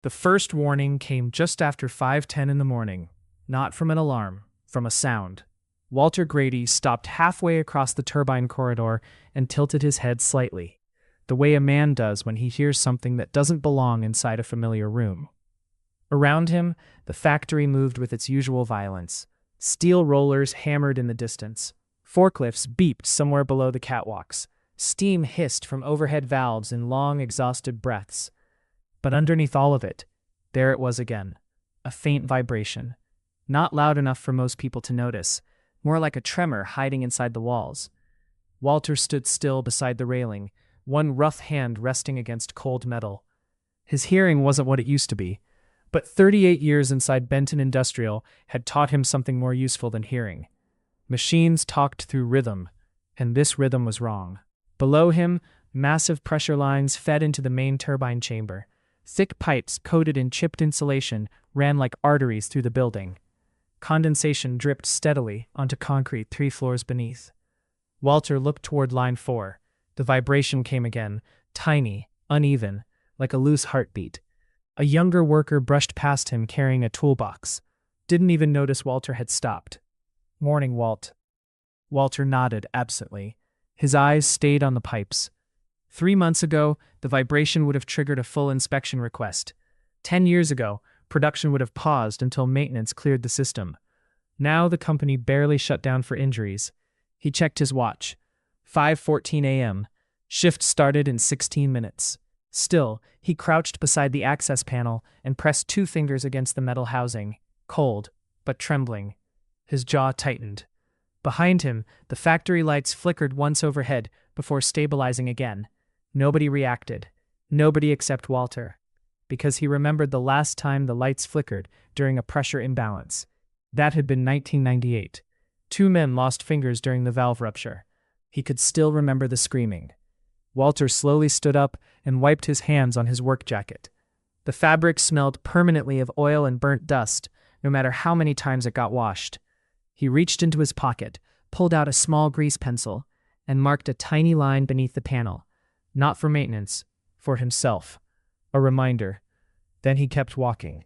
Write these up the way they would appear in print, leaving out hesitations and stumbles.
The first warning came just after 5:10 in the morning, not from an alarm, from a sound. Walter Grady stopped halfway across the turbine corridor and tilted his head slightly, the way a man does when he hears something that doesn't belong inside a familiar room. Around him, the factory moved with its usual violence. Steel rollers hammered in the distance. Forklifts beeped somewhere below the catwalks. Steam hissed from overhead valves in long, exhausted breaths. But underneath all of it, there it was again, a faint vibration. Not loud enough for most people to notice, more like a tremor hiding inside the walls. Walter stood still beside the railing, one rough hand resting against cold metal. His hearing wasn't what it used to be, but 38 years inside Benton Industrial had taught him something more useful than hearing. Machines talked through rhythm, and this rhythm was wrong. Below him, massive pressure lines fed into the main turbine chamber. Thick pipes coated in chipped insulation ran like arteries through the building. Condensation dripped steadily onto concrete 3 floors beneath. Walter looked toward line 4. The vibration came again, tiny, uneven, like a loose heartbeat. A younger worker brushed past him carrying a toolbox. Didn't even notice Walter had stopped. "Morning, Walt." Walter nodded absently. His eyes stayed on the pipes. 3 months ago, the vibration would have triggered a full inspection request. 10 years ago, production would have paused until maintenance cleared the system. Now the company barely shut down for injuries. He checked his watch. 5:14 a.m. Shift started in 16 minutes. Still, he crouched beside the access panel and pressed 2 fingers against the metal housing, cold, but trembling. His jaw tightened. Behind him, the factory lights flickered once overhead before stabilizing again. Nobody reacted. Nobody except Walter. Because he remembered the last time the lights flickered during a pressure imbalance. That had been 1998. 2 men lost fingers during the valve rupture. He could still remember the screaming. Walter slowly stood up and wiped his hands on his work jacket. The fabric smelled permanently of oil and burnt dust, no matter how many times it got washed. He reached into his pocket, pulled out a small grease pencil, and marked a tiny line beneath the panel. Not for maintenance, for himself. A reminder. Then he kept walking.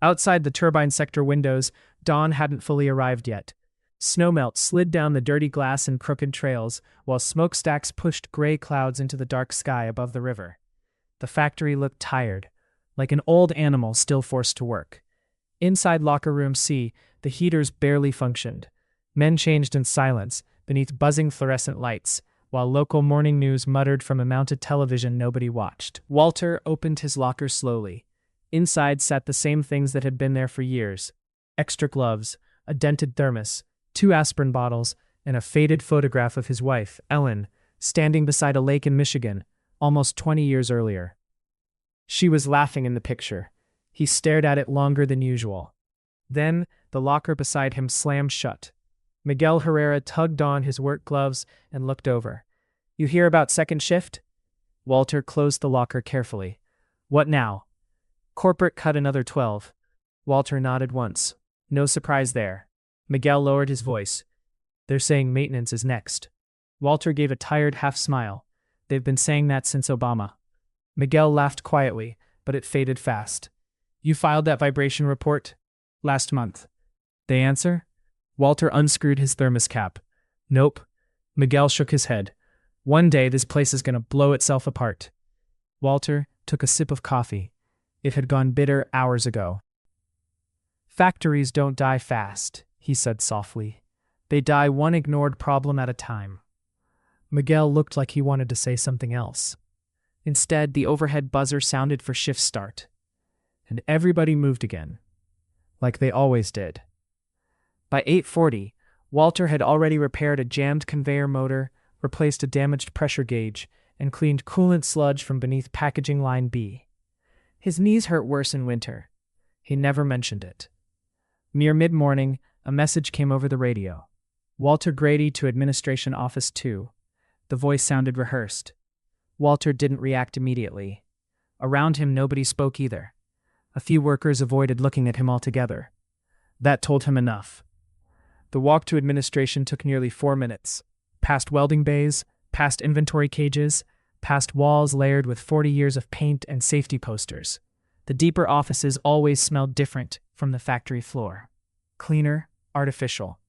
Outside the turbine sector windows, dawn hadn't fully arrived yet. Snowmelt slid down the dirty glass in crooked trails, while smokestacks pushed gray clouds into the dark sky above the river. The factory looked tired, like an old animal still forced to work. Inside locker room C, the heaters barely functioned. Men changed in silence, beneath buzzing fluorescent lights, while local morning news muttered from a mounted television nobody watched. Walter opened his locker slowly. Inside sat the same things that had been there for years. Extra gloves, a dented thermos, 2 aspirin bottles, and a faded photograph of his wife, Ellen, standing beside a lake in Michigan, almost 20 years earlier. She was laughing in the picture. He stared at it longer than usual. Then, the locker beside him slammed shut. Miguel Herrera tugged on his work gloves and looked over. "You hear about second shift?" Walter closed the locker carefully. "What now?" "Corporate cut another 12. Walter nodded once. No surprise there. Miguel lowered his voice. "They're saying maintenance is next." Walter gave a tired half-smile. "They've been saying that since Obama." Miguel laughed quietly, but it faded fast. "You filed that vibration report?" "Last month." "They answer?" Walter unscrewed his thermos cap. "Nope." Miguel shook his head. "One day this place is going to blow itself apart." Walter took a sip of coffee. It had gone bitter hours ago. "Factories don't die fast," he said softly. "They die one ignored problem at a time." Miguel looked like he wanted to say something else. Instead, the overhead buzzer sounded for shift start. And everybody moved again. Like they always did. By 8:40, Walter had already repaired a jammed conveyor motor, replaced a damaged pressure gauge, and cleaned coolant sludge from beneath packaging line B. His knees hurt worse in winter. He never mentioned it. Near mid-morning, a message came over the radio. "Walter Grady to Administration Office 2. The voice sounded rehearsed. Walter didn't react immediately. Around him, nobody spoke either. A few workers avoided looking at him altogether. That told him enough. The walk to administration took nearly 4 minutes. Past welding bays, past inventory cages, past walls layered with 40 years of paint and safety posters. The deeper offices always smelled different from the factory floor. Cleaner, artificial.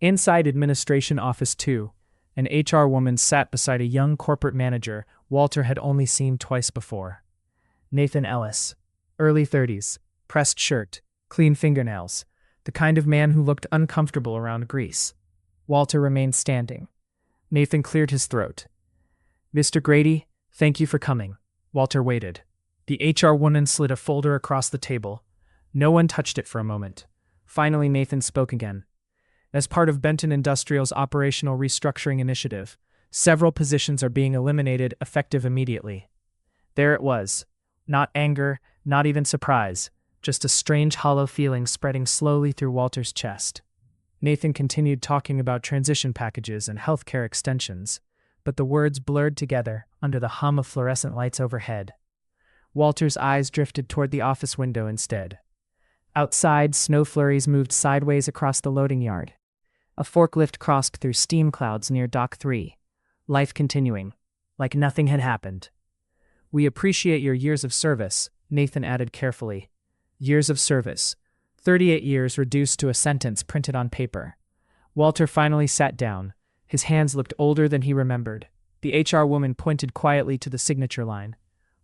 Inside Administration Office 2, an HR woman sat beside a young corporate manager Walter had only seen twice before. Nathan Ellis. Early 30s, pressed shirt, clean fingernails, the kind of man who looked uncomfortable around grease. Walter remained standing. Nathan cleared his throat. "Mr. Grady, thank you for coming." Walter waited. The HR woman slid a folder across the table. No one touched it for a moment. Finally, Nathan spoke again. "As part of Benton Industrial's operational restructuring initiative, several positions are being eliminated effective immediately." There it was. Not anger, not even surprise, just a strange hollow feeling spreading slowly through Walter's chest. Nathan continued talking about transition packages and healthcare extensions, but the words blurred together under the hum of fluorescent lights overhead. Walter's eyes drifted toward the office window instead. Outside, snow flurries moved sideways across the loading yard. A forklift crossed through steam clouds near Dock 3. Life continuing, like nothing had happened. "We appreciate your years of service," Nathan added carefully. Years of service. 38 years reduced to a sentence printed on paper. Walter finally sat down. His hands looked older than he remembered. The HR woman pointed quietly to the signature line.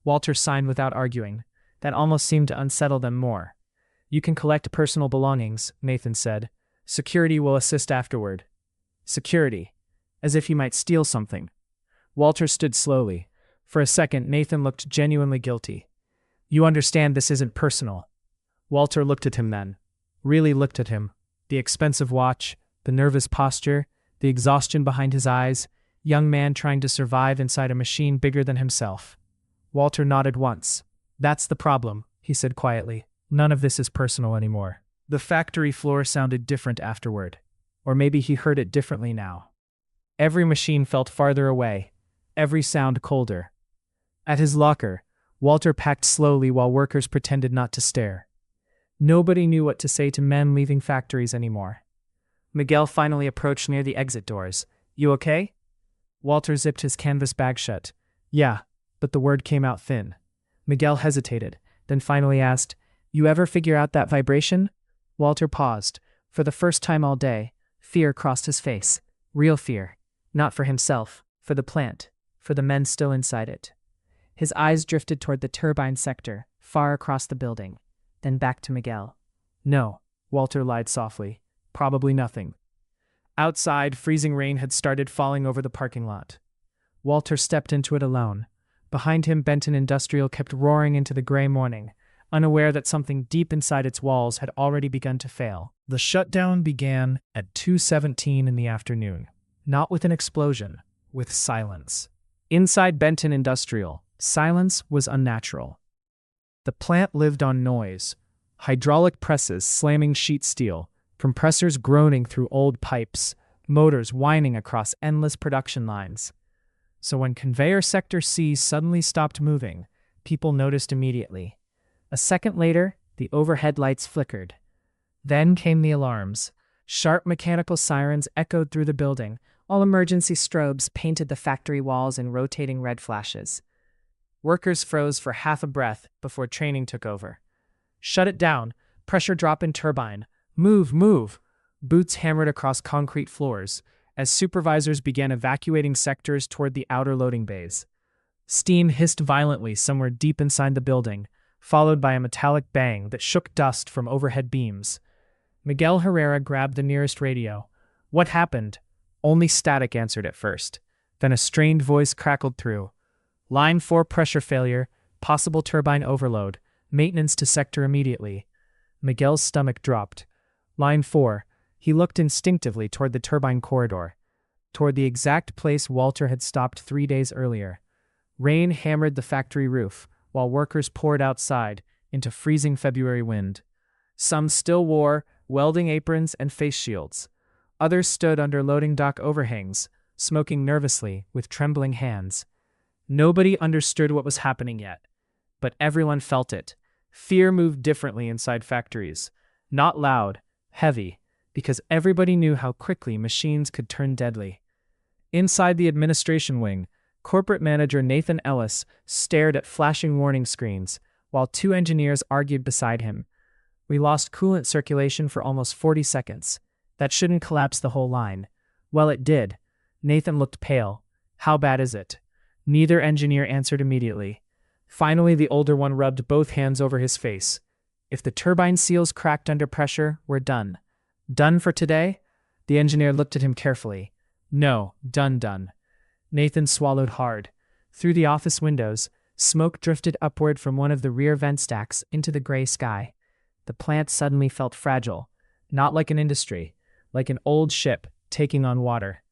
Walter signed without arguing. That almost seemed to unsettle them more. "You can collect personal belongings," Nathan said. "Security will assist afterward." Security. As if he might steal something. Walter stood slowly. For a second, Nathan looked genuinely guilty. "You understand this isn't personal." Walter looked at him then. Really looked at him. The expensive watch, the nervous posture, the exhaustion behind his eyes, young man trying to survive inside a machine bigger than himself. Walter nodded once. "That's the problem," he said quietly. "None of this is personal anymore." The factory floor sounded different afterward. Or maybe he heard it differently now. Every machine felt farther away, every sound colder. At his locker, Walter packed slowly while workers pretended not to stare. Nobody knew what to say to men leaving factories anymore. Miguel finally approached near the exit doors. "You okay?" Walter zipped his canvas bag shut. "Yeah," but the word came out thin. Miguel hesitated, then finally asked, "You ever figure out that vibration?" Walter paused. For the first time all day, fear crossed his face. Real fear. Not for himself, for the plant, for the men still inside it. His eyes drifted toward the turbine sector, far across the building, then back to Miguel. "No," Walter lied softly. "Probably nothing." Outside, freezing rain had started falling over the parking lot. Walter stepped into it alone. Behind him, Benton Industrial kept roaring into the gray morning, unaware that something deep inside its walls had already begun to fail. The shutdown began at 2:17 in the afternoon. Not with an explosion, with silence. Inside Benton Industrial, silence was unnatural. The plant lived on noise. Hydraulic presses slamming sheet steel, compressors groaning through old pipes, motors whining across endless production lines. So when Conveyor Sector C suddenly stopped moving, people noticed immediately. A second later, the overhead lights flickered. Then came the alarms. Sharp mechanical sirens echoed through the building. All emergency strobes painted the factory walls in rotating red flashes. Workers froze for half a breath before training took over. "Shut it down. Pressure drop in turbine. Move, move." Boots hammered across concrete floors as supervisors began evacuating sectors toward the outer loading bays. Steam hissed violently somewhere deep inside the building, followed by a metallic bang that shook dust from overhead beams. Miguel Herrera grabbed the nearest radio. "What happened?" Only static answered at first. Then a strained voice crackled through. "Line 4 pressure failure, possible turbine overload, maintenance to sector immediately." Miguel's stomach dropped. Line 4. He looked instinctively toward the turbine corridor, toward the exact place Walter had stopped 3 days earlier. Rain hammered the factory roof, while workers poured outside into freezing February wind. Some still wore welding aprons and face shields. Others stood under loading dock overhangs, smoking nervously with trembling hands. Nobody understood what was happening yet, but everyone felt it. Fear moved differently inside factories. Not loud, heavy, because everybody knew how quickly machines could turn deadly. Inside the administration wing, corporate manager Nathan Ellis stared at flashing warning screens, while two engineers argued beside him. We lost coolant circulation for almost 40 seconds. That shouldn't collapse the whole line. Well, it did. Nathan looked pale. How bad is it? Neither engineer answered immediately. Finally, the older one rubbed both hands over his face. If the turbine seals cracked under pressure, we're done. Done for today? The engineer looked at him carefully. No, done. Nathan swallowed hard. Through the office windows, smoke drifted upward from one of the rear vent stacks into the gray sky. The plant suddenly felt fragile, not like an industry, like an old ship taking on water.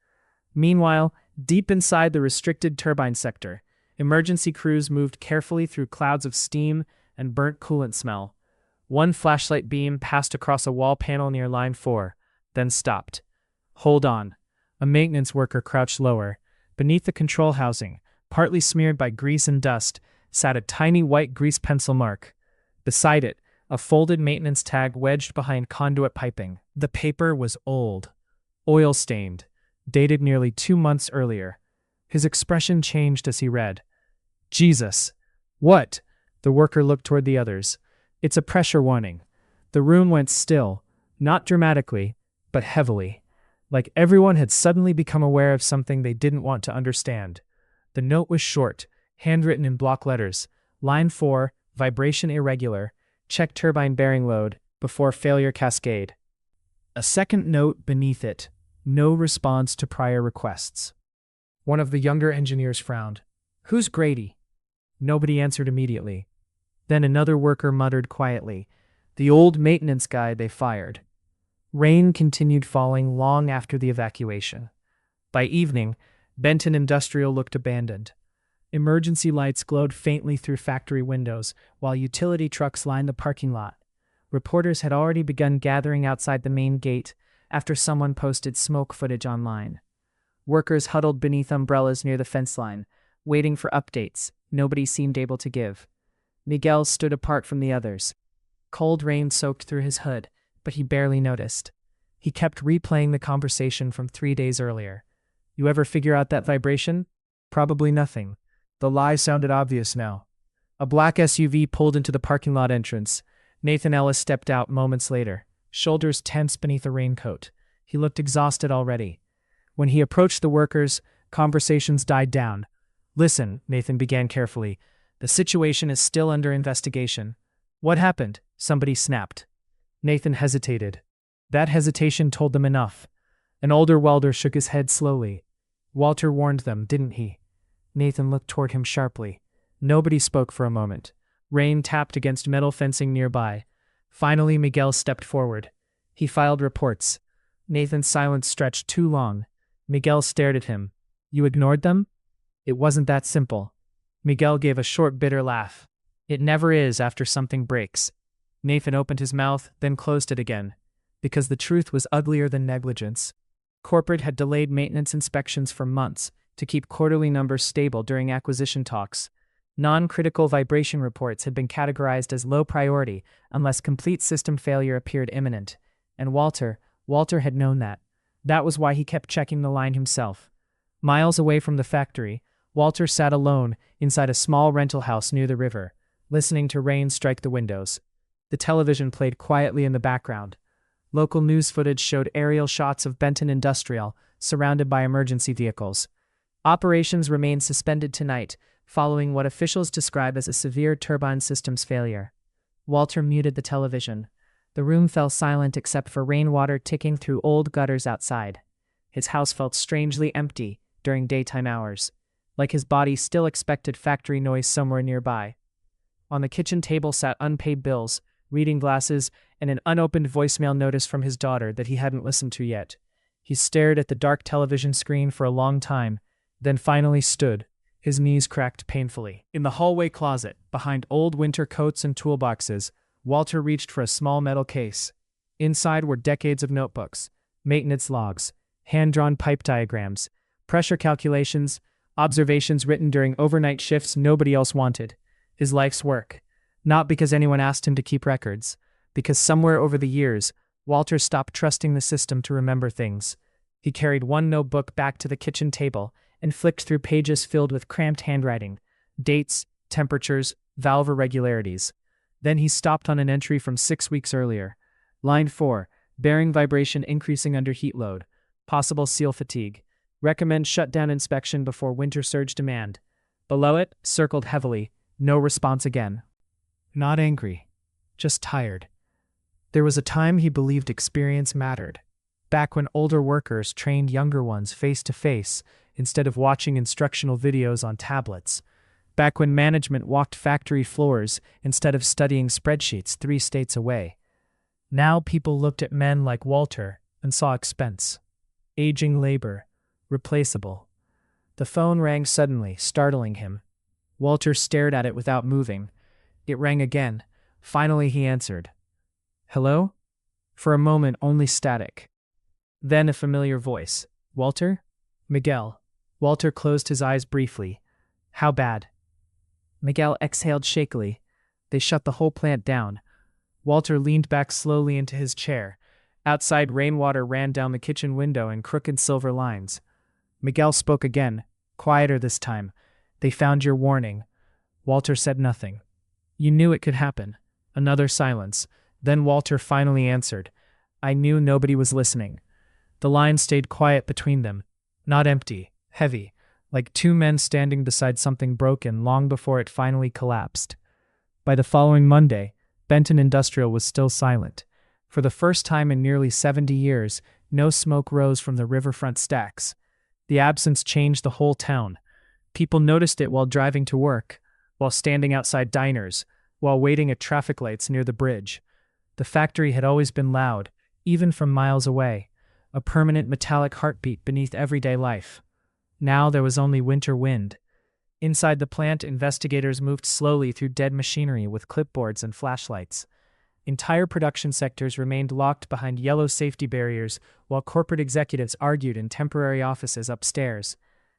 Meanwhile, deep inside the restricted turbine sector, emergency crews moved carefully through clouds of steam and burnt coolant smell. One flashlight beam passed across a wall panel near line 4, then stopped. Hold on. A maintenance worker crouched lower. Beneath the control housing, partly smeared by grease and dust, sat a tiny white grease pencil mark. Beside it, a folded maintenance tag wedged behind conduit piping. The paper was old, oil-stained, dated nearly 2 months earlier. His expression changed as he read. Jesus! What? The worker looked toward the others. It's a pressure warning. The room went still, not dramatically, but heavily, like everyone had suddenly become aware of something they didn't want to understand. The note was short, handwritten in block letters. Line 4, vibration irregular, check turbine bearing load, before failure cascade. A second note beneath it, no response to prior requests. One of the younger engineers frowned. Who's Grady? Nobody answered immediately. Then another worker muttered quietly, the old maintenance guy they fired. Rain continued falling long after the evacuation. By evening, Benton Industrial looked abandoned. Emergency lights glowed faintly through factory windows, while utility trucks lined the parking lot. Reporters had already begun gathering outside the main gate after someone posted smoke footage online. Workers huddled beneath umbrellas near the fence line, waiting for updates nobody seemed able to give. Miguel stood apart from the others. Cold rain soaked through his hood, but he barely noticed. He kept replaying the conversation from 3 days earlier. You ever figure out that vibration? Probably nothing. The lie sounded obvious now. A black SUV pulled into the parking lot entrance. Nathan Ellis stepped out moments later, shoulders tense beneath a raincoat. He looked exhausted already. When he approached the workers, conversations died down. Listen, Nathan began carefully. The situation is still under investigation. What happened? Somebody snapped. Nathan hesitated. That hesitation told them enough. An older welder shook his head slowly. Walter warned them, didn't he? Nathan looked toward him sharply. Nobody spoke for a moment. Rain tapped against metal fencing nearby. Finally, Miguel stepped forward. He filed reports. Nathan's silence stretched too long. Miguel stared at him. You ignored them? It wasn't that simple. Miguel gave a short, bitter laugh. It never is after something breaks. Nathan opened his mouth, then closed it again. Because the truth was uglier than negligence. Corporate had delayed maintenance inspections for months to keep quarterly numbers stable during acquisition talks. Non-critical vibration reports had been categorized as low priority unless complete system failure appeared imminent. And Walter had known that. That was why he kept checking the line himself. Miles away from the factory, Walter sat alone inside a small rental house near the river, listening to rain strike the windows. The television played quietly in the background. Local news footage showed aerial shots of Benton Industrial, surrounded by emergency vehicles. Operations remained suspended tonight, following what officials describe as a severe turbine systems failure. Walter muted the television. The room fell silent except for rainwater ticking through old gutters outside. His house felt strangely empty during daytime hours, like his body still expected factory noise somewhere nearby. On the kitchen table sat unpaid bills, reading glasses, and an unopened voicemail notice from his daughter that he hadn't listened to yet. He stared at the dark television screen for a long time, then finally stood. His knees cracked painfully. In the hallway closet, behind old winter coats and toolboxes, Walter reached for a small metal case. Inside were decades of notebooks, maintenance logs, hand-drawn pipe diagrams, pressure calculations, observations written during overnight shifts nobody else wanted. His life's work. Not because anyone asked him to keep records, because somewhere over the years, Walter stopped trusting the system to remember things. He carried one notebook back to the kitchen table and flicked through pages filled with cramped handwriting, dates, temperatures, valve irregularities. Then he stopped on an entry from 6 weeks earlier. Line 4, bearing vibration increasing under heat load. Possible seal fatigue. Recommend shutdown inspection before winter surge demand. Below it, circled heavily, no response again. Not angry, just tired. There was a time he believed experience mattered. Back when older workers trained younger ones face to face instead of watching instructional videos on tablets. Back when management walked factory floors instead of studying spreadsheets 3 states away. Now people looked at men like Walter and saw expense. Aging labor. Replaceable. The phone rang suddenly, startling him. Walter stared at it without moving. It rang again. Finally he answered. Hello? For a moment only static. Then a familiar voice. Walter? Miguel. Walter closed his eyes briefly. How bad? Miguel exhaled shakily. They shut the whole plant down. Walter leaned back slowly into his chair. Outside, rainwater ran down the kitchen window in crooked silver lines. Miguel spoke again, quieter this time. They found your warning. Walter said nothing. You knew it could happen. Another silence. Then Walter finally answered. I knew nobody was listening. The line stayed quiet between them. Not empty, heavy, like 2 men standing beside something broken long before it finally collapsed. By the following Monday, Benton Industrial was still silent. For the first time in nearly 70 years, no smoke rose from the riverfront stacks. The absence changed the whole town. People noticed it while driving to work, while standing outside diners, while waiting at traffic lights near the bridge. The factory had always been loud, even from miles away, a permanent metallic heartbeat beneath everyday life. Now there was only winter wind. Inside the plant, investigators moved slowly through dead machinery with clipboards and flashlights. Entire production sectors remained locked behind yellow safety barriers while corporate executives argued in temporary offices upstairs.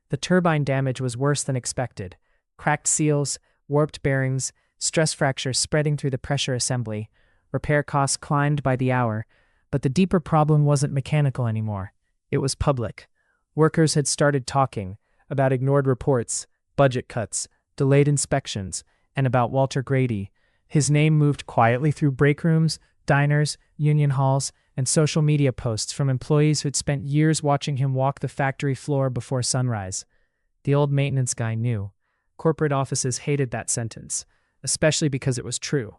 The turbine damage was worse than expected. Cracked seals, warped bearings, stress fractures spreading through the pressure assembly. Repair costs climbed by the hour, but the deeper problem wasn't mechanical anymore. It was public. Workers had started talking about ignored reports, budget cuts, delayed inspections, and about Walter Grady. His name moved quietly through break rooms, diners, union halls, and social media posts from employees who'd spent years watching him walk the factory floor before sunrise. The old maintenance guy knew. Corporate offices hated that sentence, especially because it was true.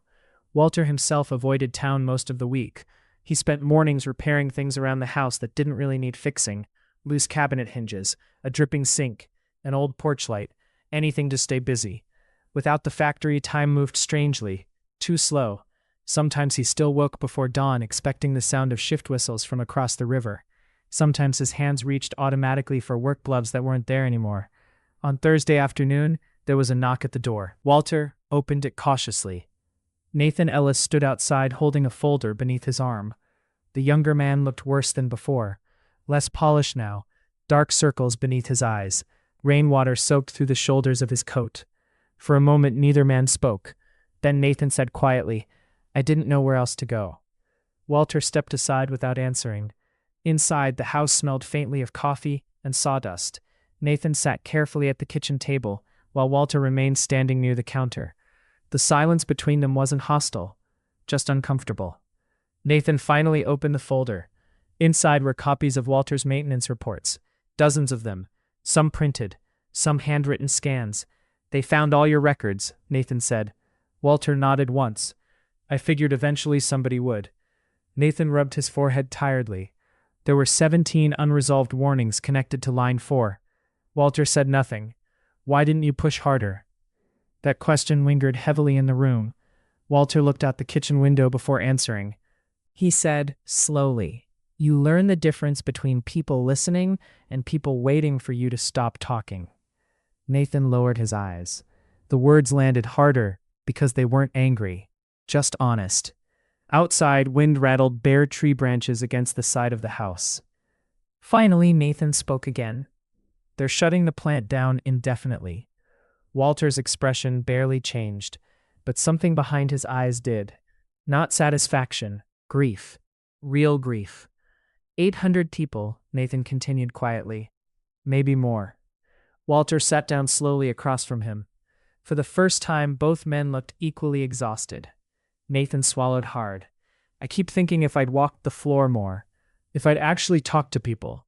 Walter himself avoided town most of the week. He spent mornings repairing things around the house that didn't really need fixing. Loose cabinet hinges, a dripping sink, an old porch light, anything to stay busy. Without the factory, time moved strangely, too slow. Sometimes he still woke before dawn, expecting the sound of shift whistles from across the river. Sometimes his hands reached automatically for work gloves that weren't there anymore. On Thursday afternoon, there was a knock at the door. Walter opened it cautiously. Nathan Ellis stood outside holding a folder beneath his arm. The younger man looked worse than before. Less polished now, dark circles beneath his eyes. Rainwater soaked through the shoulders of his coat. For a moment, neither man spoke. Then Nathan said quietly, I didn't know where else to go. Walter stepped aside without answering. Inside, the house smelled faintly of coffee and sawdust. Nathan sat carefully at the kitchen table, while Walter remained standing near the counter. The silence between them wasn't hostile, just uncomfortable. Nathan finally opened the folder. Inside were copies of Walter's maintenance reports, dozens of them, some printed, some handwritten scans. They found all your records, Nathan said. Walter nodded once. I figured eventually somebody would. Nathan rubbed his forehead tiredly. There were 17 unresolved warnings connected to line 4. Walter said nothing. Why didn't you push harder? That question lingered heavily in the room. Walter looked out the kitchen window before answering. He said, slowly, you learn the difference between people listening and people waiting for you to stop talking. Nathan lowered his eyes. The words landed harder because they weren't angry, just honest. Outside, wind rattled bare tree branches against the side of the house. Finally, Nathan spoke again. They're shutting the plant down indefinitely. Walter's expression barely changed, but something behind his eyes did. Not satisfaction, grief. Real grief. 800 people, Nathan continued quietly. Maybe more. Walter sat down slowly across from him. For the first time, both men looked equally exhausted. Nathan swallowed hard. I keep thinking if I'd walked the floor more, if I'd actually talked to people.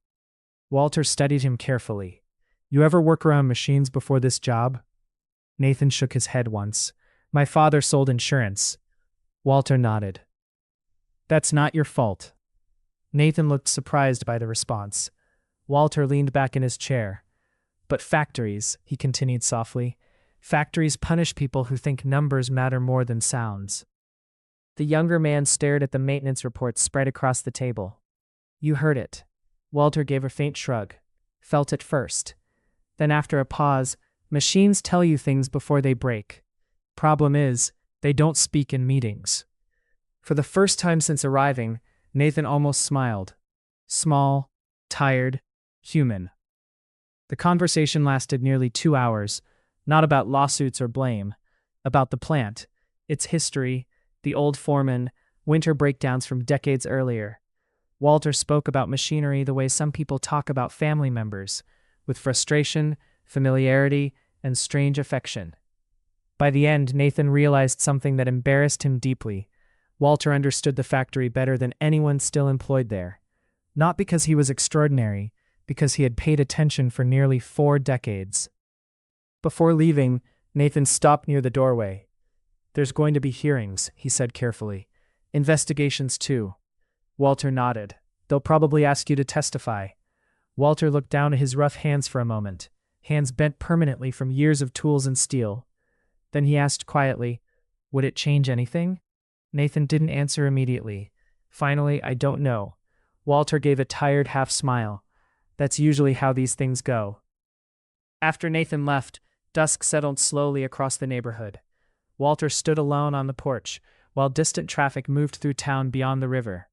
Walter studied him carefully. You ever work around machines before this job? Nathan shook his head once. My father sold insurance. Walter nodded. That's not your fault. Nathan looked surprised by the response. Walter leaned back in his chair. But factories, he continued softly, factories punish people who think numbers matter more than sounds. The younger man stared at the maintenance report spread across the table. You heard it. Walter gave a faint shrug. Felt it first. Then after a pause, machines tell you things before they break. Problem is, they don't speak in meetings. For the first time since arriving, Nathan almost smiled. Small, tired, human. The conversation lasted nearly 2 hours, not about lawsuits or blame, about the plant, its history, the old foreman, winter breakdowns from decades earlier. Walter spoke about machinery the way some people talk about family members, with frustration, familiarity, and strange affection. By the end, Nathan realized something that embarrassed him deeply. Walter understood the factory better than anyone still employed there. Not because he was extraordinary, because he had paid attention for nearly 4 decades. Before leaving, Nathan stopped near the doorway. There's going to be hearings, he said carefully. Investigations too. Walter nodded. They'll probably ask you to testify. Walter looked down at his rough hands for a moment, hands bent permanently from years of tools and steel. Then he asked quietly, would it change anything? Nathan didn't answer immediately. Finally, I don't know. Walter gave a tired half smile. That's usually how these things go. After Nathan left, dusk settled slowly across the neighborhood. Walter stood alone on the porch, while distant traffic moved through town beyond the river.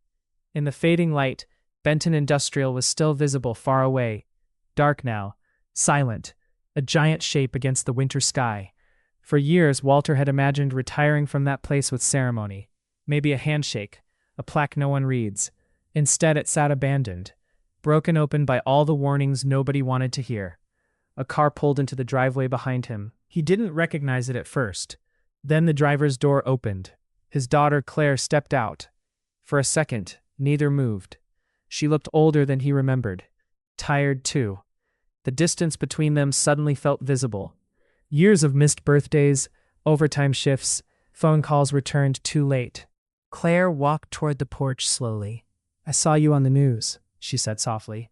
In the fading light, Benton Industrial was still visible far away, dark now, silent, a giant shape against the winter sky. For years, Walter had imagined retiring from that place with ceremony, maybe a handshake, a plaque no one reads. Instead, it sat abandoned, broken open by all the warnings nobody wanted to hear. A car pulled into the driveway behind him. He didn't recognize it at first. Then the driver's door opened. His daughter Claire stepped out. For a second, neither moved. She looked older than he remembered. Tired too. The distance between them suddenly felt visible. Years of missed birthdays, overtime shifts, phone calls returned too late. Claire walked toward the porch slowly. I saw you on the news, she said softly.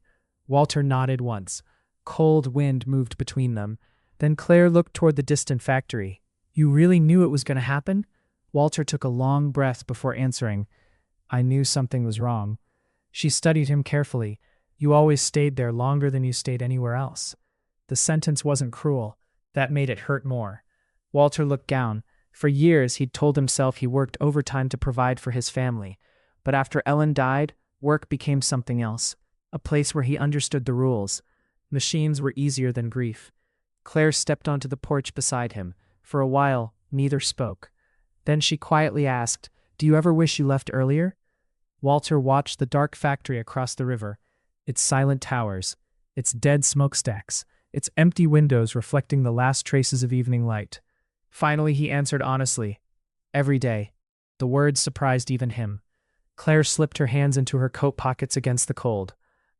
Walter nodded once. Cold wind moved between them. Then Claire looked toward the distant factory. You really knew it was going to happen? Walter took a long breath before answering. I knew something was wrong. She studied him carefully. You always stayed there longer than you stayed anywhere else. The sentence wasn't cruel. That made it hurt more. Walter looked down. For years, he'd told himself he worked overtime to provide for his family. But after Ellen died, work became something else. A place where he understood the rules. Machines were easier than grief. Claire stepped onto the porch beside him. For a while, neither spoke. Then she quietly asked, Do you ever wish you left earlier? Walter watched the dark factory across the river, its silent towers, its dead smokestacks, its empty windows reflecting the last traces of evening light. Finally, he answered honestly, Every day. The words surprised even him. Claire slipped her hands into her coat pockets against the cold.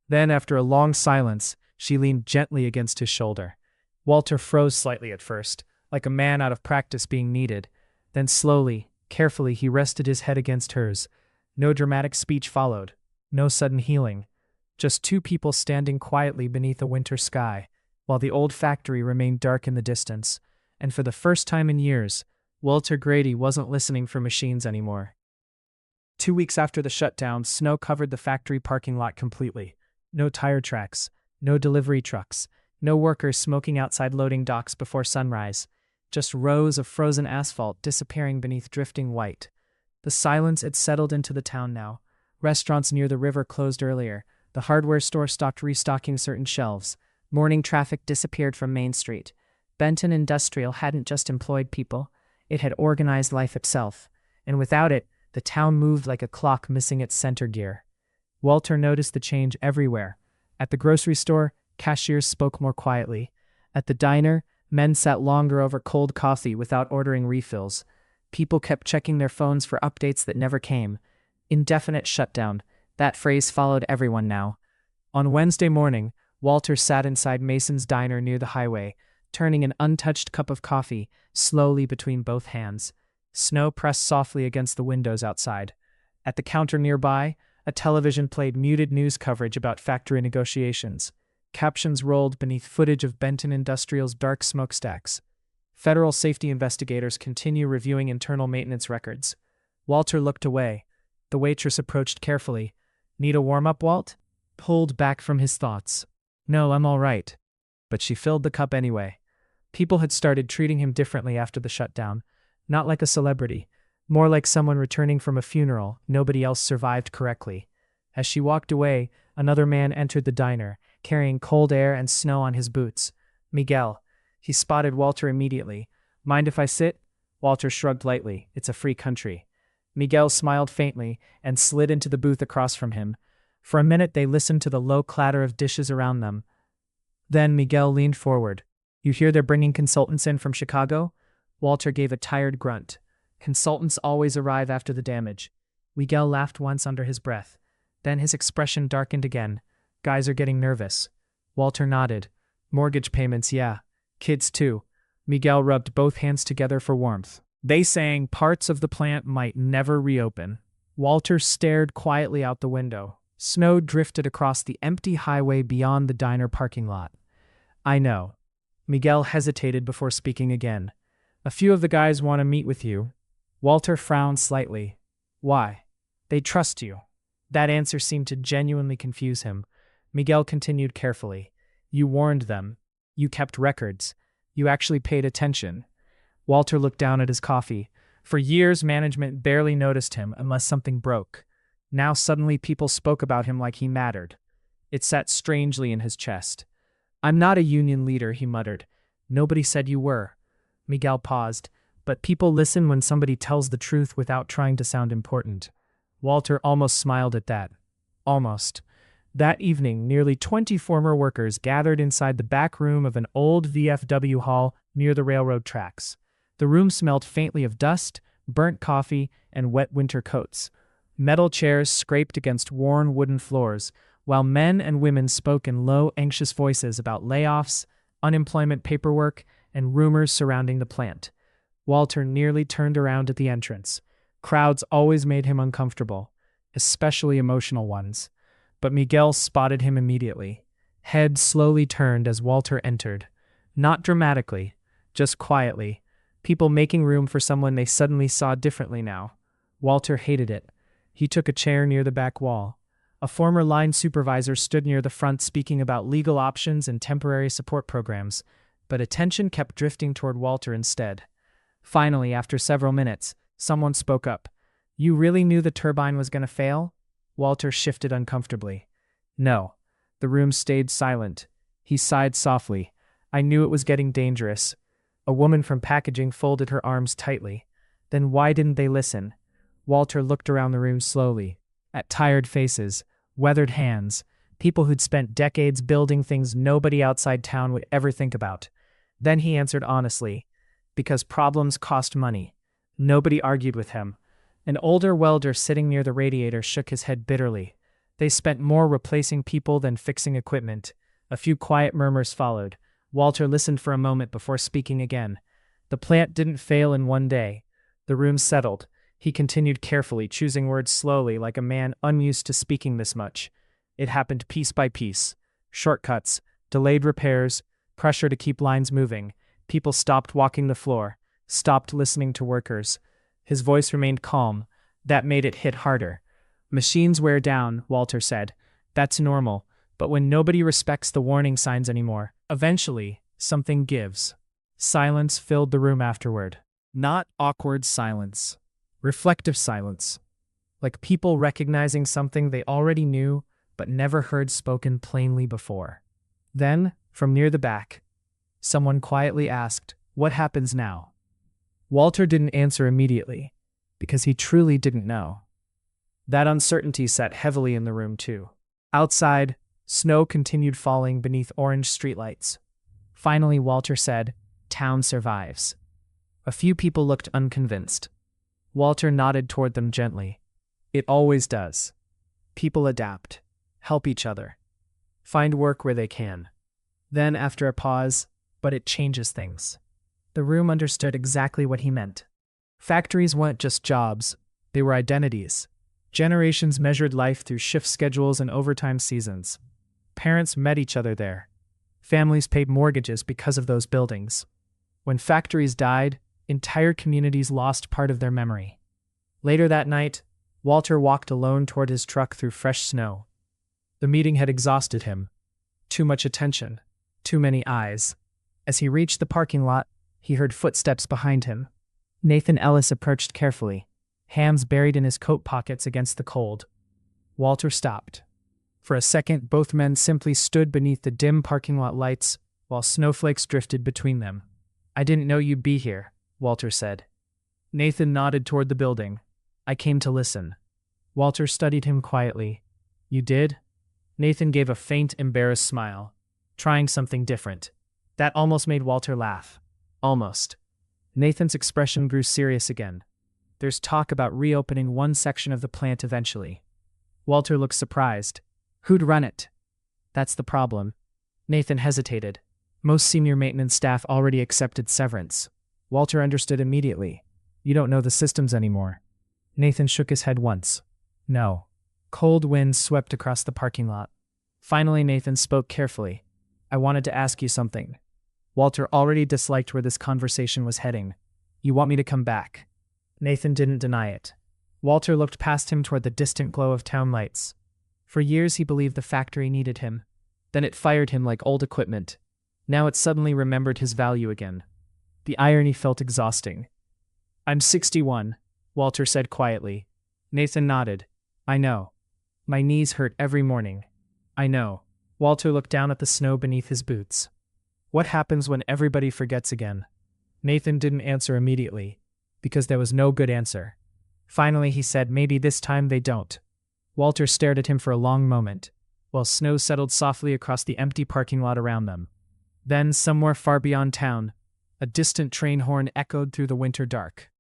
Then, after a long silence, she leaned gently against his shoulder. Walter froze slightly at first, like a man out of practice being needed. Then slowly, carefully, he rested his head against hers. No dramatic speech followed. No sudden healing. Just two people standing quietly beneath a winter sky, while the old factory remained dark in the distance. And for the first time in years, Walter Grady wasn't listening for machines anymore. 2 weeks after the shutdown, snow covered the factory parking lot completely. No tire tracks, no delivery trucks, no workers smoking outside loading docks before sunrise. Just rows of frozen asphalt disappearing beneath drifting white. The silence had settled into the town now. Restaurants near the river closed earlier. The hardware store stopped restocking certain shelves. Morning traffic disappeared from Main Street. Benton Industrial hadn't just employed people. It had organized life itself. And without it, the town moved like a clock missing its center gear. Walter noticed the change everywhere. At the grocery store, cashiers spoke more quietly. At the diner, Men sat longer over cold coffee without ordering refills. People kept checking their phones for updates that never came. Indefinite shutdown. That phrase followed everyone now. On Wednesday morning, Walter sat inside Mason's diner near the highway, turning an untouched cup of coffee slowly between both hands. Snow pressed softly against the windows outside. At the counter nearby, a television played muted news coverage about factory negotiations. Captions rolled beneath footage of Benton Industrial's dark smokestacks. Federal safety investigators continue reviewing internal maintenance records. Walter looked away. The waitress approached carefully. "Need a warm-up, Walt?" Pulled back from his thoughts. "No, I'm all right." But she filled the cup anyway. People had started treating him differently after the shutdown. Not like a celebrity. More like someone returning from a funeral nobody else survived correctly. As she walked away, another man entered the diner, carrying cold air and snow on his boots. Miguel. He spotted Walter immediately. "Mind if I sit?" Walter shrugged lightly. "It's a free country." Miguel smiled faintly and slid into the booth across from him. For a minute they listened to the low clatter of dishes around them. Then Miguel leaned forward. "You hear they're bringing consultants in from Chicago?" Walter gave a tired grunt. "Consultants always arrive after the damage." Miguel laughed once under his breath. Then his expression darkened again. "Guys are getting nervous." Walter nodded. "Mortgage payments, yeah. Kids too." Miguel rubbed both hands together for warmth. "They saying parts of the plant might never reopen." Walter stared quietly out the window. Snow drifted across the empty highway beyond the diner parking lot. "I know." Miguel hesitated before speaking again. "A few of the guys want to meet with you." Walter frowned slightly. "Why?" "They trust you." That answer seemed to genuinely confuse him. Miguel continued carefully. "You warned them. You kept records. You actually paid attention." Walter looked down at his coffee. For years, management barely noticed him unless something broke. Now suddenly people spoke about him like he mattered. It sat strangely in his chest. "I'm not a union leader," he muttered. "Nobody said you were." Miguel paused. "But people listen when somebody tells the truth without trying to sound important." Walter almost smiled at that. Almost. That evening, nearly 20 former workers gathered inside the back room of an old VFW hall near the railroad tracks. The room smelled faintly of dust, burnt coffee, and wet winter coats. Metal chairs scraped against worn wooden floors, while men and women spoke in low, anxious voices about layoffs, unemployment paperwork, and rumors surrounding the plant. Walter nearly turned around at the entrance. Crowds always made him uncomfortable, especially emotional ones. But Miguel spotted him immediately. Head slowly turned as Walter entered. Not dramatically, just quietly. People making room for someone they suddenly saw differently now. Walter hated it. He took a chair near the back wall. A former line supervisor stood near the front speaking about legal options and temporary support programs, but attention kept drifting toward Walter instead. Finally, after several minutes, someone spoke up. "You really knew the turbine was going to fail?" Walter shifted uncomfortably. "No." The room stayed silent. He sighed softly. "I knew it was getting dangerous." A woman from packaging folded her arms tightly. "Then why didn't they listen?" Walter looked around the room slowly. At tired faces, weathered hands, people who'd spent decades building things nobody outside town would ever think about. Then he answered honestly. Because problems cost money. Nobody argued with him. An older welder sitting near the radiator shook his head bitterly. They spent more replacing people than fixing equipment. A few quiet murmurs followed. Walter listened for a moment before speaking again. The plant didn't fail in one day. The room settled. He continued carefully, choosing words slowly like a man unused to speaking this much. It happened piece by piece. Shortcuts, delayed repairs, pressure to keep lines moving. People stopped walking the floor, stopped listening to workers. His voice remained calm. That made it hit harder. "Machines wear down," Walter said. "That's normal. But when nobody respects the warning signs anymore, eventually, something gives." Silence filled the room afterward. Not awkward silence. Reflective silence. Like people recognizing something they already knew, but never heard spoken plainly before. Then, from near the back, someone quietly asked, "What happens now?" Walter didn't answer immediately, because he truly didn't know. That uncertainty sat heavily in the room, too. Outside, snow continued falling beneath orange streetlights. Finally, Walter said, Town survives. A few people looked unconvinced. Walter nodded toward them gently. It always does. People adapt, help each other, find work where they can. Then, after a pause, but it changes things. The room understood exactly what he meant. Factories weren't just jobs, they were identities. Generations measured life through shift schedules and overtime seasons. Parents met each other there. Families paid mortgages because of those buildings. When factories died, entire communities lost part of their memory. Later that night, Walter walked alone toward his truck through fresh snow. The meeting had exhausted him. Too much attention. Too many eyes. As he reached the parking lot, he heard footsteps behind him. Nathan Ellis approached carefully, hands buried in his coat pockets against the cold. Walter stopped. For a second, both men simply stood beneath the dim parking lot lights, while snowflakes drifted between them. "I didn't know you'd be here," Walter said. Nathan nodded toward the building. "I came to listen." Walter studied him quietly. "You did?" Nathan gave a faint, embarrassed smile, trying something different. That almost made Walter laugh. Almost. Nathan's expression grew serious again. "There's talk about reopening one section of the plant eventually." Walter looked surprised. "Who'd run it?" "That's the problem." Nathan hesitated. "Most senior maintenance staff already accepted severance." Walter understood immediately. "You don't know the systems anymore." Nathan shook his head once. "No." Cold winds swept across the parking lot. Finally, Nathan spoke carefully. "I wanted to ask you something." Walter already disliked where this conversation was heading. "You want me to come back?" Nathan didn't deny it. Walter looked past him toward the distant glow of town lights. For years he believed the factory needed him. Then it fired him like old equipment. Now it suddenly remembered his value again. The irony felt exhausting. "I'm 61, Walter said quietly. Nathan nodded. "I know. My knees hurt every morning." "I know." Walter looked down at the snow beneath his boots. "What happens when everybody forgets again?" Nathan didn't answer immediately, because there was no good answer. Finally he said, "Maybe this time they don't." Walter stared at him for a long moment, while snow settled softly across the empty parking lot around them. Then, somewhere far beyond town, a distant train horn echoed through the winter dark.